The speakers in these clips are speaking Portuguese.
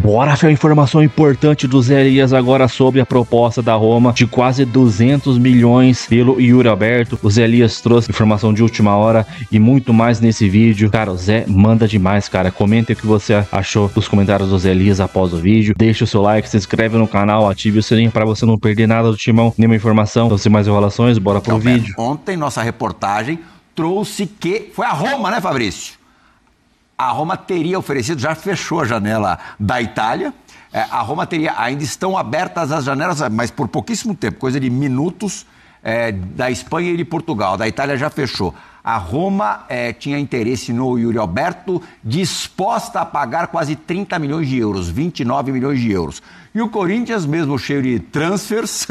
Bora, Fel, informação importante do Zé Elias agora sobre a proposta da Roma de quase 200 milhões pelo Yuri Alberto. O Zé Elias trouxe informação de última hora e muito mais nesse vídeo. Cara, o Zé manda demais, cara. Comenta o que você achou dos comentários do Zé Elias após o vídeo. Deixa o seu like, se inscreve no canal, ative o sininho para você não perder nada do Timão, nenhuma informação. Então, sem mais enrolações, bora pro vídeo. Ontem, nossa reportagem trouxe que foi a Roma, né, Fabrício? A Roma teria oferecido, já fechou a janela da Itália. A Roma teria, ainda estão abertas as janelas, mas por pouquíssimo tempo, coisa de minutos, da Espanha e de Portugal. Da Itália já fechou. A Roma tinha interesse no Yuri Alberto, disposta a pagar quase 30 milhões de euros, 29 milhões de euros. E o Corinthians, mesmo cheio de transfers,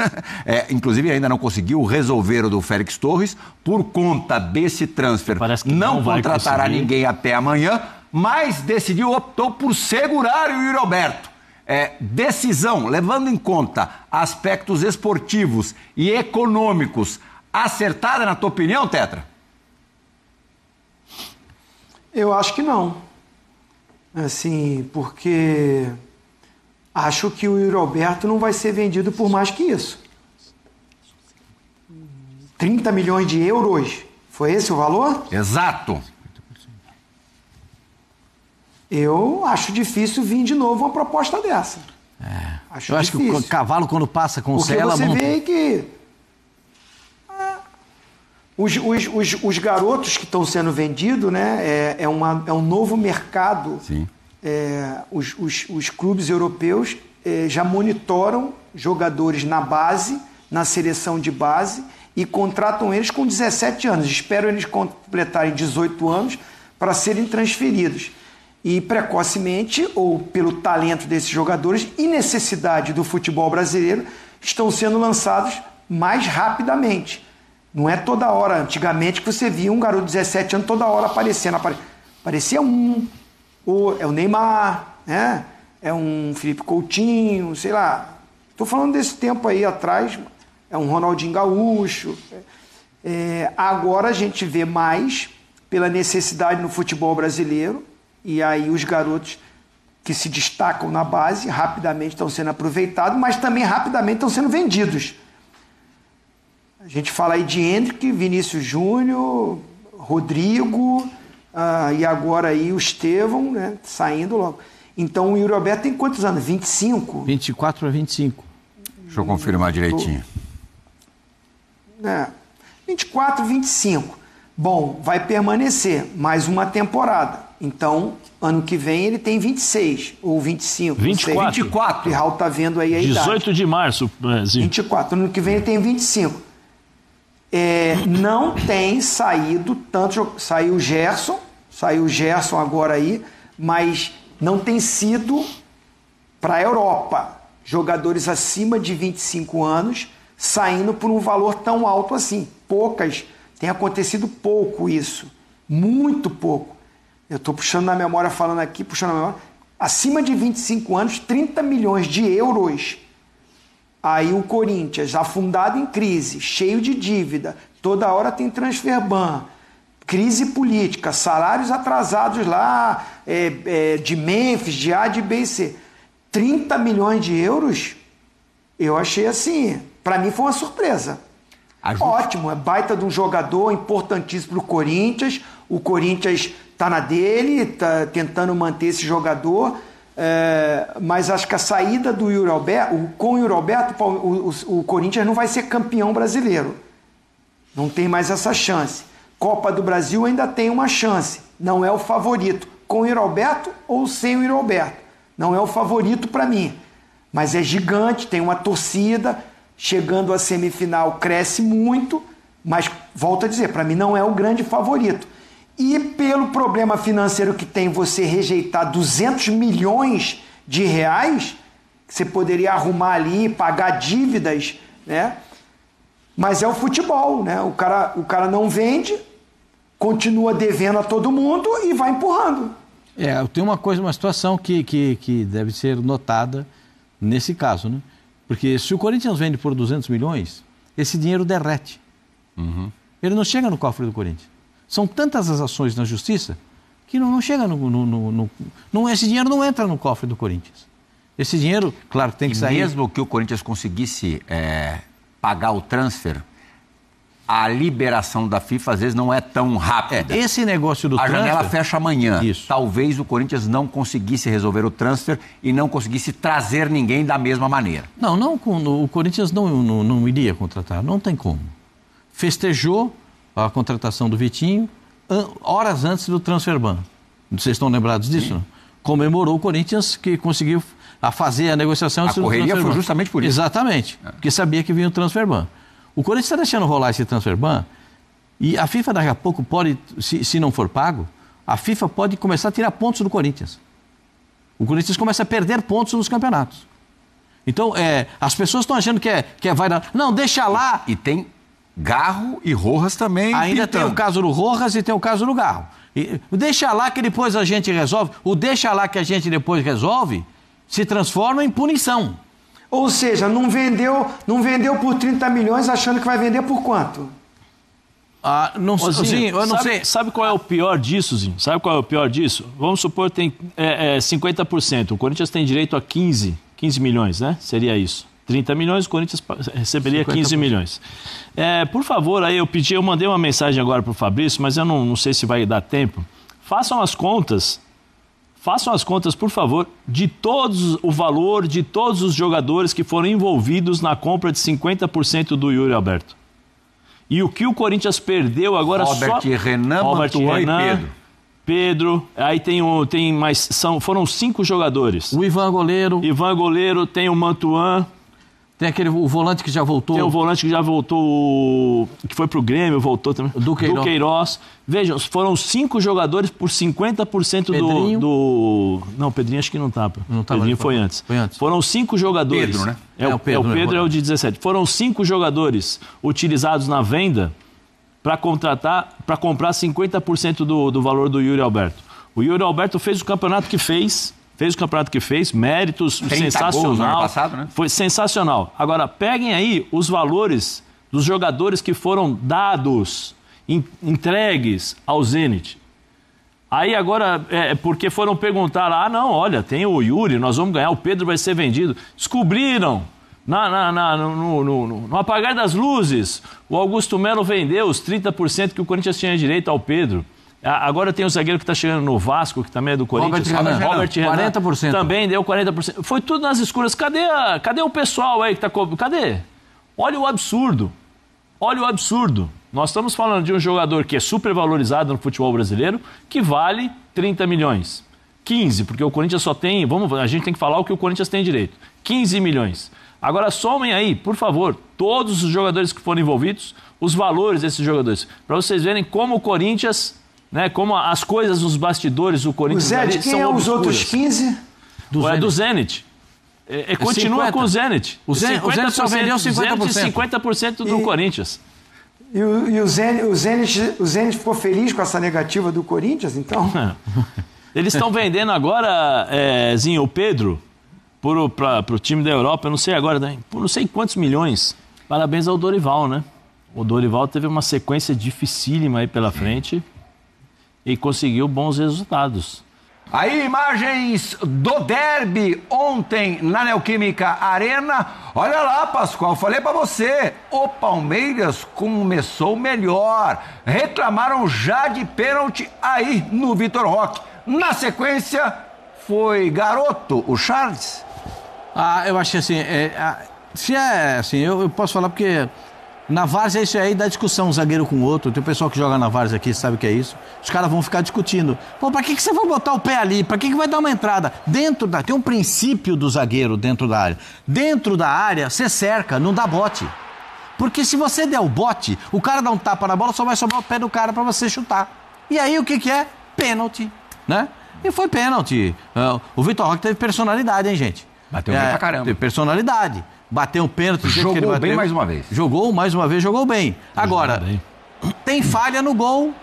inclusive ainda não conseguiu resolver o do Félix Torres, por conta desse transfer, não contratará ninguém até amanhã, mas optou por segurar o Yuri Alberto. Decisão, levando em conta aspectos esportivos e econômicos, acertada na tua opinião, Tetra? Eu acho que não. Assim, porque acho que o Yuri Alberto não vai ser vendido por mais que isso. 30 milhões de euros, foi esse o valor? Exato. Eu acho difícil vir de novo uma proposta dessa. Eu acho que o cavalo, quando passa com sela... Porque você vê que os garotos que estão sendo vendidos, né, é um novo mercado. Sim. Os clubes europeus já monitoram jogadores na base, na seleção de base, e contratam eles com 17 anos. Esperam eles completarem 18 anos para serem transferidos. E precocemente, ou pelo talento desses jogadores e necessidade do futebol brasileiro, estão sendo lançados mais rapidamente. Não é toda hora. Antigamente que você via um garoto de 17 anos toda hora aparecendo. Aparecia ou é o Neymar, né? É um Felipe Coutinho, sei lá. Estou falando desse tempo aí atrás, é um Ronaldinho Gaúcho. Agora a gente vê mais pela necessidade no futebol brasileiro. E aí os garotos que se destacam na base rapidamente estão sendo aproveitados, mas também rapidamente estão sendo vendidos. A gente fala aí de Hendrick, Vinícius Júnior, Rodrigo, e agora aí o Estevão, né, saindo logo. Então o Yuri Alberto tem quantos anos? 25? 24 para 25. Deixa eu confirmar direitinho. 24, 25. Bom, vai permanecer mais uma temporada. Então, ano que vem ele tem 26 ou 25. 24. O Raul tá vendo aí a 18 idade. de março, Brasil. 24. Ano que vem ele tem 25. Não tem saído tanto. Saiu o Gerson agora aí, mas não tem sido para a Europa jogadores acima de 25 anos saindo por um valor tão alto assim. Tem acontecido pouco isso. Muito pouco. Eu estou puxando na memória, falando aqui, puxando na memória. Acima de 25 anos, 30 milhões de euros. Aí o Corinthians, afundado em crise, cheio de dívida, toda hora tem transfer ban, crise política, salários atrasados lá, de Memphis, de A, de B e C. 30 milhões de euros, eu achei assim, para mim foi uma surpresa. Ótimo, é baita de um jogador importantíssimo para o Corinthians está na dele, está tentando manter esse jogador, mas acho que a saída do Yuri Alberto, com o Yuri Alberto, o Corinthians não vai ser campeão brasileiro. Não tem mais essa chance. Copa do Brasil ainda tem uma chance. Não é o favorito. Com o Yuri Alberto ou sem o Yuri Alberto. Não é o favorito para mim. Mas é gigante, tem uma torcida. Chegando à semifinal cresce muito, mas volto a dizer, para mim não é o grande favorito. E pelo problema financeiro que tem você rejeitar 200 milhões de reais, que você poderia arrumar ali, pagar dívidas, né? Mas é o futebol, né? O cara não vende, continua devendo a todo mundo e vai empurrando. Tem uma situação que deve ser notada nesse caso, né? Porque se o Corinthians vende por 200 milhões, esse dinheiro derrete. Ele não chega no cofre do Corinthians. São tantas as ações na justiça que não chega esse dinheiro não entra no cofre do Corinthians. Esse dinheiro, claro, tem que sair. Mesmo que o Corinthians conseguisse pagar o transfer, a liberação da FIFA às vezes não é tão rápida. Esse negócio do transfer... A janela fecha amanhã. Isso. Talvez o Corinthians não conseguisse resolver o transfer e não conseguisse trazer ninguém da mesma maneira. Não, o Corinthians não iria contratar, não tem como. Festejou a contratação do Vitinho horas antes do transfer ban. Vocês estão lembrados disso? Não? Comemorou o Corinthians que conseguiu fazer a negociação antes do transfer ban. A correria foi justamente por isso. Exatamente, porque sabia que vinha o transfer ban. O Corinthians está deixando rolar esse transfer ban e a FIFA daqui a pouco pode, se não for pago, a FIFA pode começar a tirar pontos do Corinthians. O Corinthians começa a perder pontos nos campeonatos. Então, as pessoas estão achando que vai dar... Não, deixa lá... E tem Garro e Rojas também. Ainda tem o caso do Rojas e tem o caso do Garro. Deixa lá que depois a gente resolve. O deixa lá que a gente depois resolve se transforma em punição. Ou seja, não vendeu por 30 milhões achando que vai vender por quanto? Eu não sei. Sabe qual é o pior disso, Zinho? Sabe qual é o pior disso? Vamos supor que tem 50%. O Corinthians tem direito a 15 milhões, né? Seria isso. 30 milhões, o Corinthians receberia 15 milhões. Por favor, aí eu mandei uma mensagem agora para o Fabrício, mas eu não sei se vai dar tempo. Façam as contas, por favor, o valor de todos os jogadores que foram envolvidos na compra de 50% do Yuri Alberto. E o que o Corinthians perdeu agora Renan, Mantuan e Pedro, aí tem mais, foram 5 jogadores. O Ivan goleiro, tem o Mantuan. Tem o volante que já voltou. Tem o volante que já voltou, que foi pro Grêmio, voltou também. Do Queiroz. Vejam, foram 5 jogadores por 50% do... Não, o Pedrinho acho que não tá. O Pedrinho foi antes. Foram 5 jogadores. Pedro, né? O Pedro é o de 17. Foram 5 jogadores utilizados na venda para comprar 50% do valor do Yuri Alberto. O Yuri Alberto fez o campeonato que fez, méritos, sensacional. Gols no ano passado, né? Foi sensacional. Agora, peguem aí os valores dos jogadores que foram dados, entregues ao Zenit. Aí agora, porque foram perguntar lá, não, olha, tem o Yuri, nós vamos ganhar, o Pedro vai ser vendido. Descobriram, no apagar das luzes, o Augusto Melo vendeu os 30% que o Corinthians tinha direito ao Pedro. Agora tem o zagueiro que está chegando no Vasco, que também é do Corinthians. Robert Renan, 40%. Também deu 40%. Foi tudo nas escuras. Cadê o pessoal aí que está cobrando? Cadê? Olha o absurdo. Nós estamos falando de um jogador que é supervalorizado no futebol brasileiro, que vale 30 milhões. 15, porque o Corinthians só tem... a gente tem que falar o que o Corinthians tem direito. 15 milhões. Agora somem aí, por favor, todos os jogadores que foram envolvidos, os valores desses jogadores, para vocês verem como o Corinthians... como as coisas nos bastidores do Corinthians são obscuras. Quem é os outros 15? Do Zenit. Continua com o Zenit. O Zenit só vendeu 50%. 50% do Corinthians. E o Zenit ficou feliz com essa negativa do Corinthians, então? Eles estão vendendo agora, Zinho, o Pedro, para o time da Europa, eu não sei agora, por não sei quantos milhões. Parabéns ao Dorival, né? O Dorival teve uma sequência dificílima aí pela frente e conseguiu bons resultados. Aí, imagens do derby ontem na Neoquímica Arena. Olha lá, Pascoal, falei pra você, o Palmeiras começou melhor. Reclamaram já de pênalti aí no Vitor Roque. Na sequência, foi garoto, o Charles. Eu acho que assim, se é assim, eu posso falar porque... Na várzea isso aí dá discussão, um zagueiro com o outro. Tem o pessoal que joga na várzea aqui, sabe o que é isso. Os caras vão ficar discutindo. Pô, pra que você vai botar o pé ali? Pra que vai dar uma entrada? Tem um princípio do zagueiro dentro da área. Dentro da área, você cerca, não dá bote. Porque se você der o bote, o cara dá um tapa na bola, só vai sobrar o pé do cara pra você chutar. E aí o que é? Pênalti, né? E foi pênalti. O Vitor Roque teve personalidade, hein, gente? Bateu bem pra caramba. Teve personalidade. Bateu um pênalti. Jogou bem mais uma vez. Jogou bem. Agora, tem falha no gol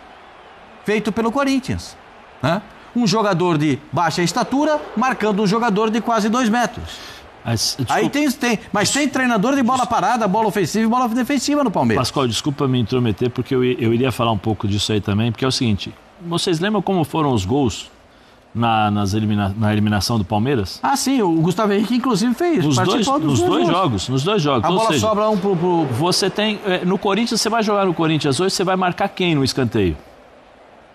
feito pelo Corinthians. Né? Um jogador de baixa estatura marcando um jogador de quase 2 metros. Aí mas tem treinador de bola parada, bola ofensiva e bola defensiva no Palmeiras. Pascoal, desculpa me intrometer, porque eu iria falar um pouco disso aí também, porque é o seguinte, vocês lembram como foram os gols na eliminação do Palmeiras? Ah, sim, o Gustavo Henrique inclusive fez. Nos dois jogos. A bola sobra um pro... Você tem... no Corinthians, você vai jogar no Corinthians hoje, você vai marcar quem no escanteio?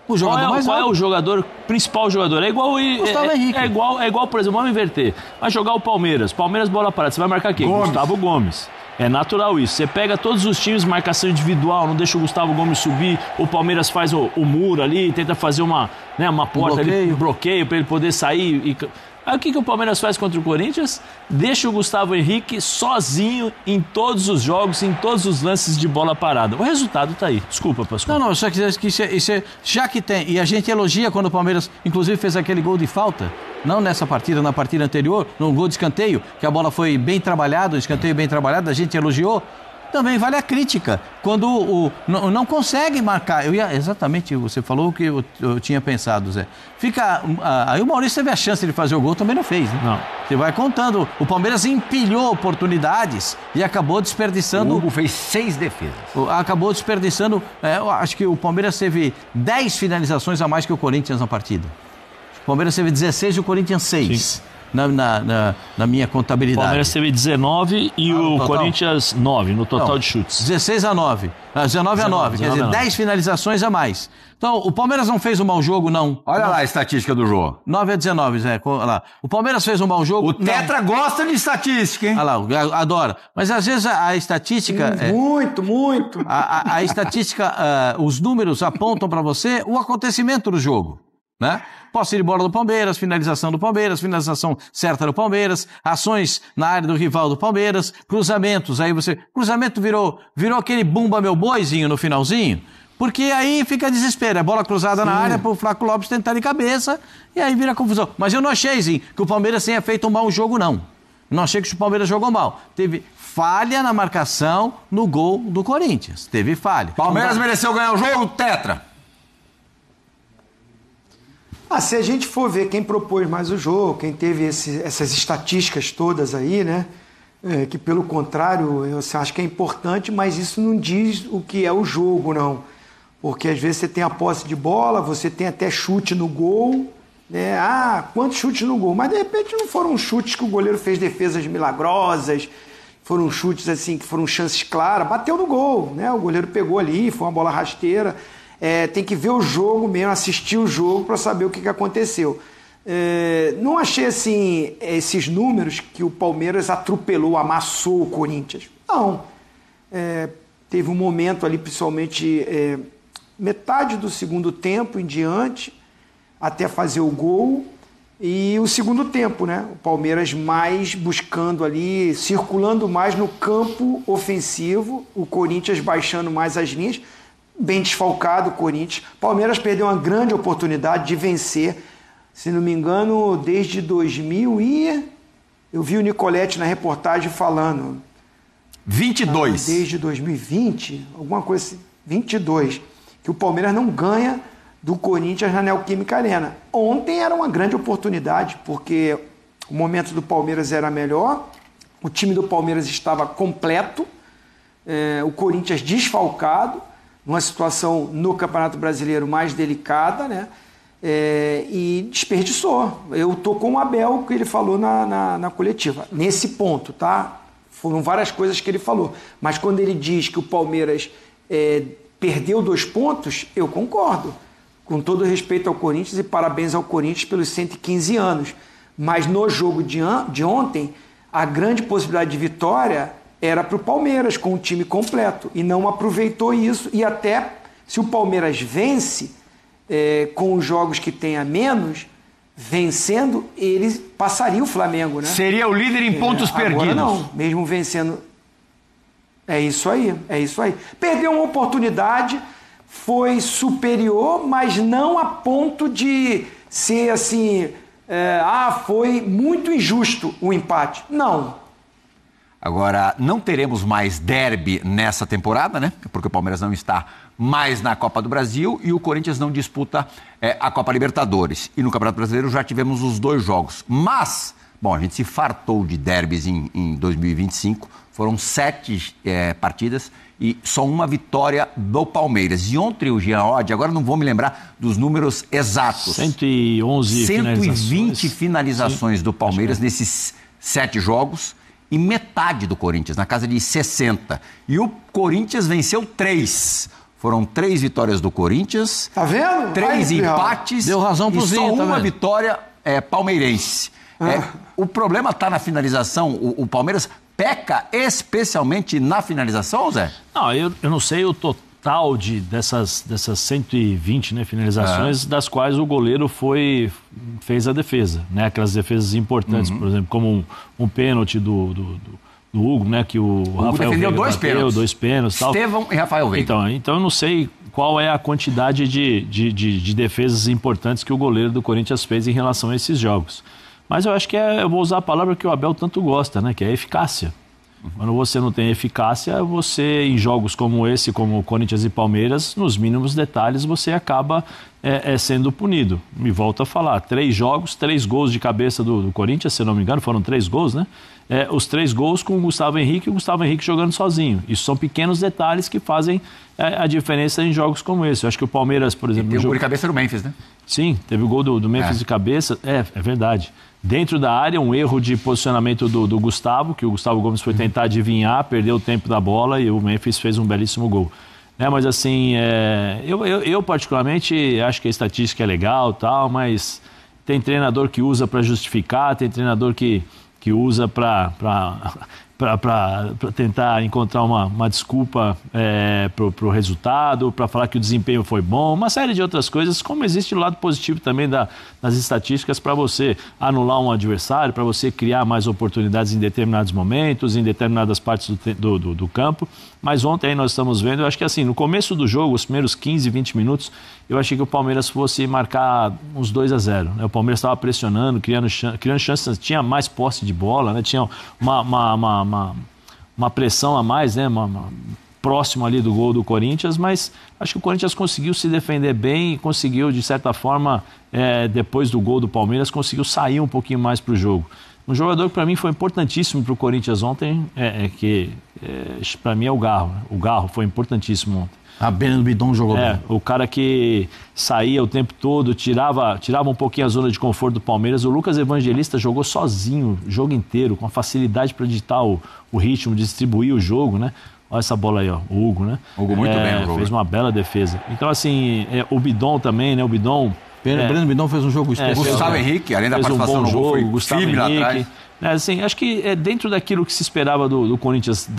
O jogador qual é o jogador, principal jogador? É igual, é igual, por exemplo, vamos inverter. Vai jogar o Palmeiras, bola parada, você vai marcar quem? Gomes. Gustavo Gomes. É natural isso. Você pega todos os times, marcação individual, não deixa o Gustavo Gomes subir, o Palmeiras faz o muro ali, tenta fazer uma porta ali, um bloqueio para ele poder sair. Aí o que o Palmeiras faz contra o Corinthians? Deixa o Gustavo Henrique sozinho em todos os jogos, em todos os lances de bola parada. O resultado tá aí. Desculpa, Pascoal. Não, só que já que tem, e a gente elogia quando o Palmeiras, inclusive, fez aquele gol de falta, não nessa partida, na partida anterior, no gol de escanteio, que a bola foi bem trabalhada, o escanteio bem trabalhado, a gente elogiou. Também vale a crítica, quando não consegue marcar. Exatamente, você falou o que eu tinha pensado, Zé. Aí o Maurício teve a chance de fazer o gol, também não fez, né? Não. Você vai contando, o Palmeiras empilhou oportunidades e acabou desperdiçando... O Hugo fez 6 defesas. Acabou desperdiçando, eu acho que o Palmeiras teve 10 finalizações a mais que o Corinthians na partida. O Palmeiras teve 16 e o Corinthians 6. Sim. Na minha contabilidade. O Palmeiras teve 19 e o Corinthians 9 no total de chutes. 16-9. 19-9, quer dizer, 10 finalizações a mais. Então, o Palmeiras não fez um mau jogo, não. Olha lá a estatística do jogo. 9-19, Zé. Olha lá. O Palmeiras fez um mau jogo. O Tetra gosta de estatística, hein? Olha lá, adora. Mas às vezes a estatística... Muito. A estatística, os números apontam para você o acontecimento do jogo. Né? Posse de bola do Palmeiras, finalização do Palmeiras, finalização certa do Palmeiras, ações na área do rival do Palmeiras, cruzamentos, cruzamento virou aquele bumba meu boizinho no finalzinho, porque aí fica desespero, é bola cruzada na área pro Flaco Lopes tentar de cabeça e aí vira confusão. Mas eu não achei, Zinho, que o Palmeiras tenha feito um mau jogo, não. Não achei que o Palmeiras jogou mal. Teve falha na marcação no gol do Corinthians. Teve falha. Palmeiras mereceu ganhar o jogo, Tetra? Se a gente for ver quem propôs mais o jogo, quem teve essas estatísticas todas aí, né? Que pelo contrário, eu acho que é importante, mas isso não diz o que é o jogo, não. Porque às vezes você tem a posse de bola, você tem até chute no gol, né? Quantos chutes no gol? Mas de repente não foram chutes que o goleiro fez defesas milagrosas, foram chutes assim que foram chances claras, bateu no gol, né? O goleiro pegou ali, foi uma bola rasteira. Tem que ver o jogo mesmo, assistir o jogo para saber o que aconteceu. Não achei assim esses números que o Palmeiras atropelou, amassou o Corinthians. Não. Teve um momento ali, principalmente metade do segundo tempo em diante, até fazer o gol, e o segundo tempo, né? O Palmeiras mais buscando ali, circulando mais no campo ofensivo, o Corinthians baixando mais as linhas. Bem desfalcado o Corinthians. Palmeiras perdeu uma grande oportunidade de vencer, se não me engano, desde 2000 e... Eu vi o Nicoletti na reportagem falando... 22. Desde 2020, alguma coisa assim, 22, que o Palmeiras não ganha do Corinthians na Neoquímica Arena. Ontem era uma grande oportunidade, porque o momento do Palmeiras era melhor, o time do Palmeiras estava completo, o Corinthians desfalcado, numa situação no Campeonato Brasileiro mais delicada, né? E desperdiçou. Eu tô com o Abel, que ele falou na coletiva. Nesse ponto, tá? Foram várias coisas que ele falou. Mas quando ele diz que o Palmeiras perdeu 2 pontos, eu concordo. Com todo respeito ao Corinthians e parabéns ao Corinthians pelos 115 anos. Mas no jogo de ontem, a grande possibilidade de vitória era para o Palmeiras, com o time completo, e não aproveitou isso, e até se o Palmeiras vence com os jogos que tem a menos, vencendo, ele passaria o Flamengo, né? Seria o líder em pontos perdidos. Agora não, mesmo vencendo. É isso aí. Perdeu uma oportunidade, foi superior, mas não a ponto de ser assim, foi muito injusto o empate. Não. Agora, não teremos mais derby nessa temporada, né? Porque o Palmeiras não está mais na Copa do Brasil e o Corinthians não disputa a Copa Libertadores. E no Campeonato Brasileiro já tivemos os 2 jogos. Mas, Bom, a gente se fartou de derbys em 2025. Foram 7 partidas e só uma vitória do Palmeiras. E ontem o Jean Oddi, agora não vou me lembrar dos números exatos. 111 120 finalizações do Palmeiras nesses 7 jogos e metade do Corinthians, na casa de 60. E o Corinthians venceu 3. Foram 3 vitórias do Corinthians. Tá vendo? 3 empates. Deu razão pro e Zinho, só tá uma vendo? vitória palmeirense. O problema está na finalização. O Palmeiras peca especialmente na finalização, Zé? Não, eu não sei o total dessas 120, né, finalizações, das quais o goleiro fez a defesa, né? Aquelas defesas importantes, por exemplo, como um pênalti do Hugo, né? Que o Rafael defendeu Veiga dois pênaltis. Tal. Estevão e Rafael Veiga. Então eu não sei qual é a quantidade de defesas importantes que o goleiro do Corinthians fez em relação a esses jogos. Mas eu acho que eu vou usar a palavra que o Abel tanto gosta, né? Que é a eficácia. Quando você não tem eficácia, você, em jogos como esse, como Corinthians e Palmeiras, nos mínimos detalhes, você acaba sendo punido. Me volto a falar, 3 jogos, 3 gols de cabeça do Corinthians, se não me engano, foram 3 gols, né? Os 3 gols com o Gustavo Henrique e o Gustavo Henrique jogando sozinho. Isso são pequenos detalhes que fazem a diferença em jogos como esse. Eu acho que o Palmeiras, por exemplo... Tem o gol de cabeça do Memphis, né? Sim, teve o gol do Memphis de cabeça. É verdade. Dentro da área, um erro de posicionamento do Gustavo, que o Gustavo Gomes foi tentar adivinhar, perdeu o tempo da bola e o Memphis fez um belíssimo gol. Mas assim, eu particularmente acho que a estatística é legal, tal, mas tem treinador que usa para justificar, tem treinador que usa para tentar encontrar uma desculpa para o resultado, para falar que o desempenho foi bom, uma série de outras coisas, como existe o lado positivo também das estatísticas para você anular um adversário, para você criar mais oportunidades em determinados momentos, em determinadas partes do campo. Mas ontem aí nós estamos vendo, eu acho que assim, no começo do jogo, os primeiros 15, 20 minutos, eu achei que o Palmeiras fosse marcar uns 2-0. Né? O Palmeiras estava pressionando, criando chances, tinha mais posse de bola, né? Tinha uma pressão a mais, né? Próximo ali do gol do Corinthians, mas acho que o Corinthians conseguiu se defender bem e conseguiu, de certa forma, depois do gol do Palmeiras, conseguiu sair um pouquinho mais para o jogo. Um jogador que para mim foi importantíssimo para o Corinthians ontem, para mim é o Garro. O Garro foi importantíssimo ontem. A Breno Bidon jogou bem. O cara que saía o tempo todo, tirava um pouquinho a zona de conforto do Palmeiras. O Lucas Evangelista jogou sozinho o jogo inteiro, com a facilidade para ditar o ritmo, distribuir o jogo, né? Olha essa bola aí, ó, o Hugo, né? O Hugo muito bem no jogo. Fez uma bela defesa. Então, assim, o Bidon também, né? O Bidon... Breno Bidon fez um jogo especial. Gustavo Henrique, além da participação no gol, foi Gustavo firme lá Henrique. atrás. Assim, acho que dentro daquilo que se esperava do Corinthians...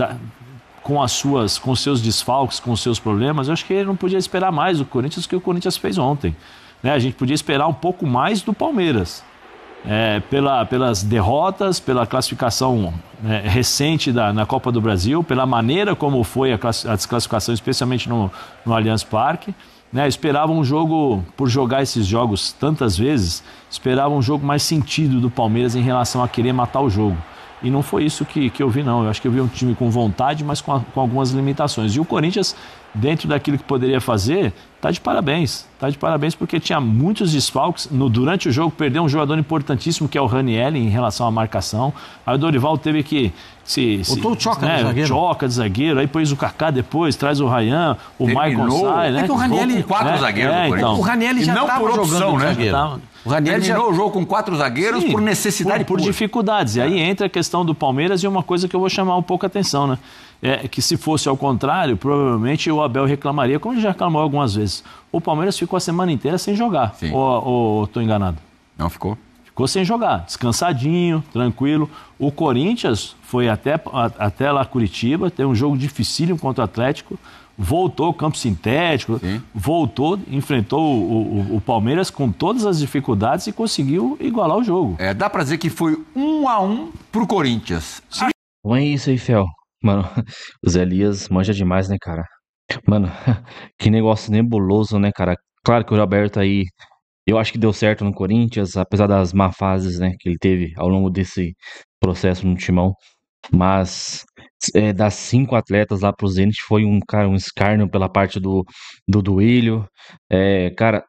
com os seus desfalques, com os seus problemas, eu acho que ele não podia esperar mais do Corinthians que o Corinthians fez ontem. A gente podia esperar um pouco mais do Palmeiras. Pelas derrotas, pela classificação recente na Copa do Brasil, pela maneira como foi a desclassificação, especialmente no Allianz Parque. Esperava um jogo, por jogar esses jogos tantas vezes, esperava um jogo mais sentido do Palmeiras em relação a querer matar o jogo. E não foi isso que eu vi, não. Eu acho que eu vi um time com vontade, mas com algumas limitações. E o Corinthians, dentro daquilo que poderia fazer, está de parabéns. Está de parabéns porque tinha muitos desfalques. Durante o jogo, perdeu um jogador importantíssimo, que é o Ranieri, em relação à marcação. Aí o Dorival teve que botou o Choca de zagueiro. Choca de zagueiro. Aí pôs o Kaká depois, traz o Ryan, o Maicon sai, né? É que o Ranieri... com 4 zagueiros do Corinthians. O Ranieri já estava jogando de zagueiro. O Ranieri terminou o jogo com 4 zagueiros por necessidade por dificuldades. E aí entra a questão do Palmeiras e uma coisa que eu vou chamar um pouco a atenção, né? Que se fosse ao contrário, provavelmente o Abel reclamaria, como ele já reclamou algumas vezes. O Palmeiras ficou a semana inteira sem jogar. Ou estou enganado? Não ficou. Ficou sem jogar, descansadinho, tranquilo. O Corinthians foi até lá Curitiba, tem um jogo dificílimo contra o Atlético. Voltou, campo sintético, voltou, enfrentou o Palmeiras com todas as dificuldades e conseguiu igualar o jogo. Dá pra dizer que foi 1-1 pro Corinthians. Não é isso aí, Fel. Mano, o Zé Elias manja demais, né, cara? Mano, que negócio nebuloso, né, cara? Claro que o Roberto aí, eu acho que deu certo no Corinthians, apesar das má fases, né, que ele teve ao longo desse processo no Timão. Mas das 5 atletas lá pro Zenit foi um escárnio pela parte do Duílio. Cara,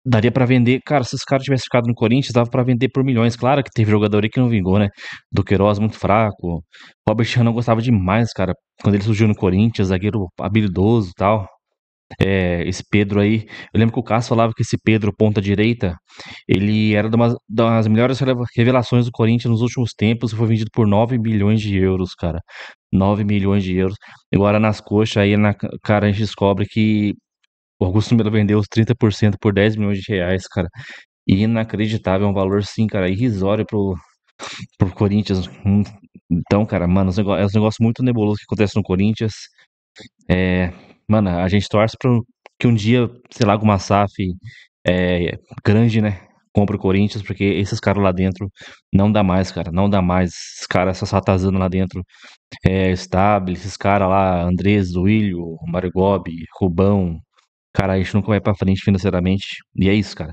daria pra vender. Cara, se os caras tivessem ficado no Corinthians, dava pra vender por milhões. Claro que teve jogador aí que não vingou, né? Do Queiroz muito fraco. Robert Chan gostava demais, cara. Quando ele surgiu no Corinthians, zagueiro habilidoso e tal. Esse Pedro aí. Eu lembro que o Cássio falava que esse Pedro, ponta direita, ele era das melhores revelações do Corinthians nos últimos tempos e foi vendido por 9 milhões de euros, cara. 9 milhões de euros. Agora nas coxas aí, cara, a gente descobre que o Augusto Melo vendeu os 30% por 10 milhões de reais, cara. Inacreditável, é um valor, sim, cara, irrisório pro Corinthians. Então, cara, mano, é um negócio muito nebuloso que acontece no Corinthians. Mano, a gente torce que um dia, sei lá, alguma SAF grande, né, compra o Corinthians, porque esses caras lá dentro não dá mais, cara, não dá mais. Esses caras, essas ratazanas lá dentro, Stable, esses caras lá, Andrés, Duílio, Mário Gobi, Rubão, cara, a gente nunca vai pra frente financeiramente. E é isso, cara.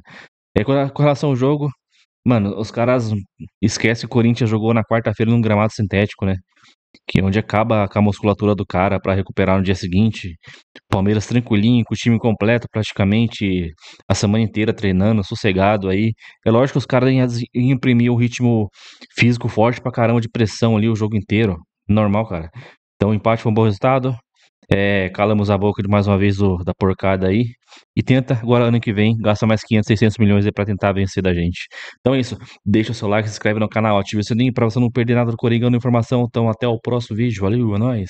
Com relação ao jogo, mano, os caras esquecem que o Corinthians jogou na quarta-feira num gramado sintético, né? Que é onde acaba com a musculatura do cara pra recuperar no dia seguinte. Palmeiras tranquilinho, com o time completo praticamente a semana inteira treinando, sossegado aí. É lógico que os caras iam imprimir o ritmo físico forte pra caramba de pressão ali o jogo inteiro. Normal, cara. Então o empate foi um bom resultado. Calamos a boca de mais uma vez da porcada aí. E tenta, agora ano que vem, gasta mais 500, 600 milhões aí pra tentar vencer da gente. Então é isso. Deixa o seu like, se inscreve no canal, ativa o sininho pra você não perder nada do Coringão de informação. Então até o próximo vídeo. Valeu, é nóis.